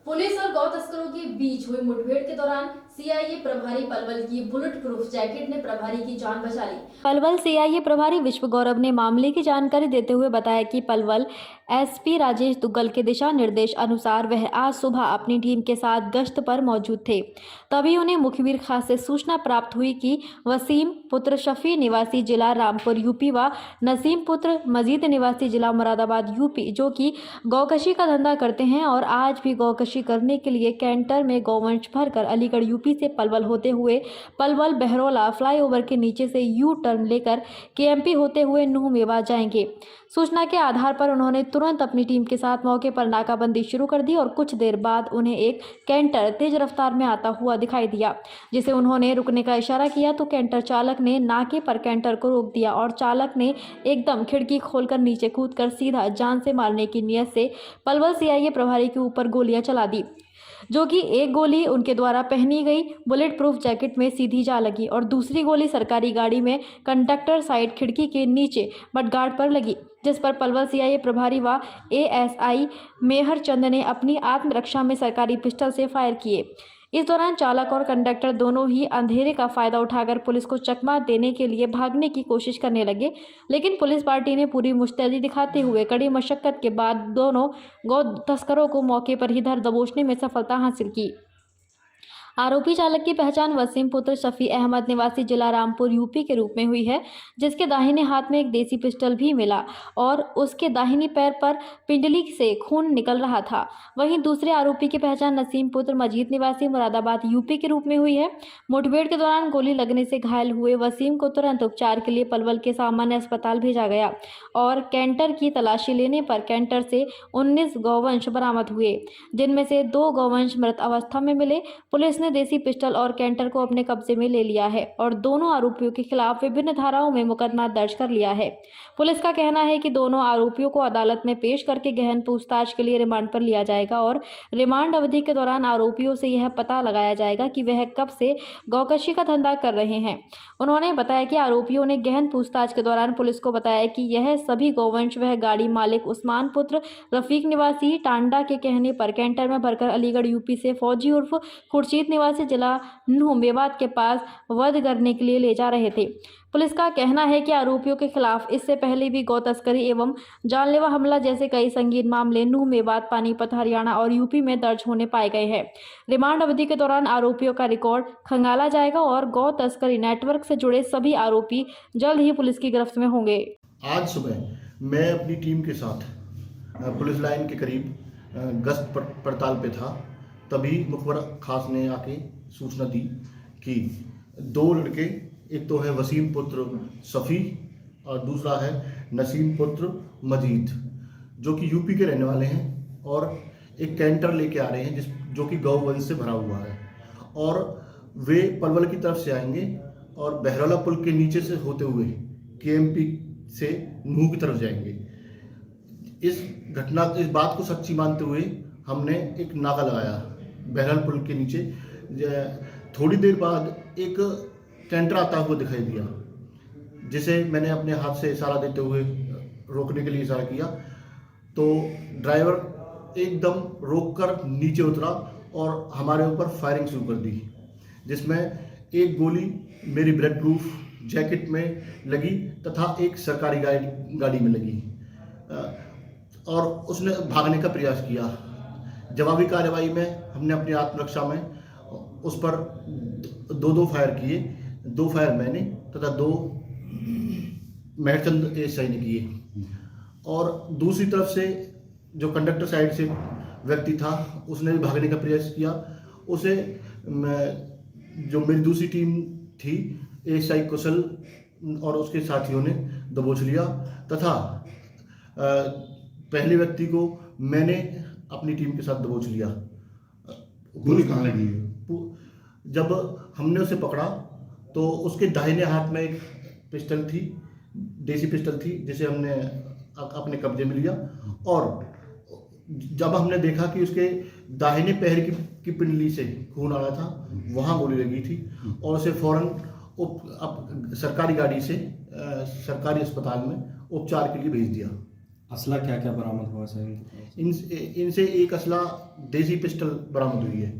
Police और गौ तस्करों के बीच हुई मुठभेड़ के दौरान सीआईए प्रभारी पलवल की बुलेट प्रूफ जैकेट ने प्रभारी की जान बचा ली। पलवल सीआईए प्रभारी विश्व गौरव ने मामले की जानकारी देते हुए बताया कि पलवल एसपी राजेश दुग्गल के दिशा निर्देश अनुसार वह आज सुबह अपनी टीम के साथ गश्त पर मौजूद थे। तभी उन्हें मुखबिर खास से सूचना प्राप्त हुई कि वसीम पुत्र शफी निवासी जिला रामपुर यूपी व नसीम पुत्र मजीद निवासी जिला मुरादाबाद यूपी, जो कि गौकशी का धंधा करते हैं और आज भी गौकशी करने के लिए कैंटर में गौवंश भरकर अलीगढ़ यूपी से पलवल होते हुए पलवल बहरौला फ्लाईओवर के नीचे से यू टर्न लेकर केएमपी होते हुए नूह मेवात जाएंगे। सूचना के आधार पर उन्होंने तुरंत अपनी टीम के साथ मौके पर नाकाबंदी शुरू कर दी और कुछ देर बाद उन्हें एक कैंटर तेज रफ्तार में आता हुआ दिखाई दिया, जिसे उन्होंने रुकने का इशारा किया तो कैंटर चालक ने नाके पर कैंटर को रोक दिया और चालक ने एकदम खिड़की खोलकर नीचे कूदकर सीधा जान से मारने की नियत से पलवल सीआईए प्रभारी के ऊपर गोलियां चला दी, जो कि एक गोली उनके द्वारा पहनी गई बुलेट प्रूफ जैकेट में सीधी जा लगी और दूसरी गोली सरकारी गाड़ी में कंडक्टर साइड खिड़की के नीचे मडगार्ड पर लगी, जिस पर पलवल सीआईए प्रभारी व एएसआई मेहर चंद ने अपनी आत्मरक्षा में सरकारी पिस्टल से फायर किए। इस दौरान चालक और कंडक्टर दोनों ही अंधेरे का फायदा उठाकर पुलिस को चकमा देने के लिए भागने की कोशिश करने लगे, लेकिन पुलिस पार्टी ने पूरी मुस्तैदी दिखाते हुए कड़ी मशक्कत के बाद दोनों गौ तस्करों को मौके पर ही धर दबोचने में सफलता हासिल की। आरोपी चालक की पहचान वसीम पुत्र शफी अहमद निवासी जिला रामपुर यूपी के रूप में हुई है, जिसके दाहिने हाथ में एक देसी पिस्टल भी मिला और उसके दाहिनी पैर पर पिंडली से खून निकल रहा था। वहीं दूसरे आरोपी की पहचान नसीम पुत्र मजीद निवासी मुरादाबाद यूपी के रूप में हुई है। मुठभेड़ के दौरान गोली लगने से घायल हुए वसीम को तुरंत उपचार के लिए पलवल के सामान्य अस्पताल भेजा गया और कैंटर की तलाशी लेने पर कैंटर से 19 गौवंश बरामद हुए, जिनमें से 2 गौवंश मृत अवस्था में मिले। पुलिस ने देसी पिस्टल और कैंटर को अपने कब्जे में ले लिया है और दोनों आरोपियों के खिलाफ विभिन्न धाराओं में मुकदमा दर्ज कर लिया है। पुलिस का कहना है कि दोनों आरोपियों को अदालत में पेश करके गहन पूछताछ के लिए रिमांड पर लिया जाएगा और रिमांड अवधि के दौरान आरोपियों से यह पता लगाया जाएगा कि वह कब से गौकशी का धंधा कर रहे हैं। उन्होंने बताया कि आरोपियों ने गहन पूछताछ के दौरान पुलिस को बताया कि यह सभी गौवंश वह गाड़ी मालिक उस्मान पुत्र रफीक निवासी टांडा के कहने पर कैंटर में भरकर अलीगढ़ यूपी से फौजी उर्फ खुर्शीद निवासी जिला नूह मेवात के पास वध करने के लिए ले जा रहे थे। पुलिस का कहना है कि आरोपियों के खिलाफ इससे पहले भी गौ तस्करी एवं जानलेवा हमला जैसे कई संगीन मामले नूह मेवात, पानीपत, हरियाणा और यूपी में दर्ज होने पाए गए हैं। रिमांड अवधि के दौरान आरोपियों का रिकॉर्ड खंगाला जाएगा और गौ तस्करी नेटवर्क से जुड़े सभी आरोपी जल्द ही पुलिस की गिरफ्त में होंगे। आज सुबह मैं अपनी टीम के साथ पुलिस लाइन के करीब गश्त पड़ताल पे था, तभी मुखबिर खास ने आके सूचना दी कि 2 लड़के, एक तो है वसीम पुत्र शफी और दूसरा है नसीम पुत्र मजीद, जो कि यूपी के रहने वाले हैं और एक कैंटर लेके आ रहे हैं जो कि गौवंश से भरा हुआ है और वे पलवल की तरफ से आएंगे और बहरौला पुल के नीचे से होते हुए केएमपी से नूह की तरफ जाएंगे। इस बात को सच्ची मानते हुए हमने एक नाका लगाया बहरौला पुल के नीचे। थोड़ी देर बाद एक कैंटर आता हुआ दिखाई दिया, जिसे मैंने अपने हाथ से इशारा देते हुए रोकने के लिए इशारा किया, तो ड्राइवर एकदम रोककर नीचे उतरा और हमारे ऊपर फायरिंग शुरू कर दी, जिसमें एक गोली मेरी बुलेट प्रूफ जैकेट में लगी तथा एक सरकारी गाड़ी में लगी और उसने भागने का प्रयास किया। जवाबी कार्रवाई में हमने अपनी आत्मरक्षा में उस पर 2 फायर किए, 2 फायर मैंने तथा 2 मेहरचंद एएसआई ने किए और दूसरी तरफ से जो कंडक्टर साइड से व्यक्ति था उसने भी भागने का प्रयास किया। उसे जो मेरी दूसरी टीम थी एएसआई कुशल और उसके साथियों ने दबोच लिया तथा पहले व्यक्ति को मैंने अपनी टीम के साथ दबोच लिया। गोली कहाँ लगी? जब हमने उसे पकड़ा तो उसके दाहिने हाथ में एक पिस्टल थी, देसी पिस्टल थी, जिसे हमने अपने कब्जे में लिया और जब हमने देखा कि उसके दाहिने पैर की पिंडली से खून आ रहा था, वहाँ गोली लगी थी और उसे फौरन सरकारी गाड़ी से सरकारी अस्पताल में उपचार के लिए भेज दिया। असला क्या क्या बरामद हुआ सर इनसे एक असला देसी पिस्टल बरामद हुई है,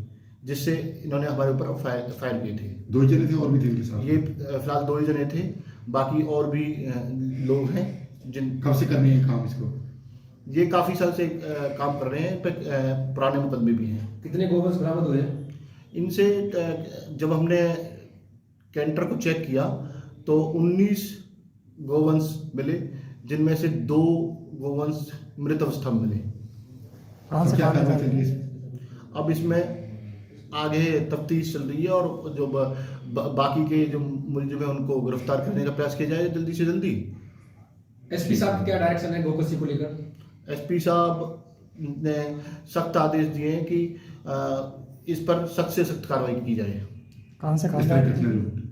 जिससे इन्होंने हमारे ऊपर फायर किए थे। 2 जने थे और भी थे इनके साथ? ये फिलहाल 2 ही जने थे, बाकी और भी लोग हैं जिन। कब से करने हैं काम इसको? ये काफ़ी साल से काम कर रहे हैं, पुराने मुकदमे भी हैं। कितने गोवंश बरामद हुए? इनसे जब हमने कैंटर को चेक किया तो 19 गोवंश मिले, जिनमें से 2 गोवंश मृत अवस्था में मिले। तो क्या कार्रवाई चल रही है इसमें? अब इसमें आगे तफ्तीश चल रही है और जो बाकी के जो मुलजिम हैं उनको गिरफ्तार करने का प्रयास किया जाए जल्दी से जल्दी। एसपी साहब की क्या डायरेक्शन है गोकसी को लेकर? एसपी साहब ने सख्त आदेश दिए हैं कि इस पर सख्त से सख्त कार्रवाई की जाए। कहाँ से कहाँ जा रहे थे?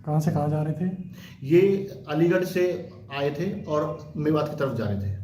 कहाँ से कहाँ जा रहे थे? ये अलीगढ़ से आए थे और मेवात की तरफ जा रहे थे।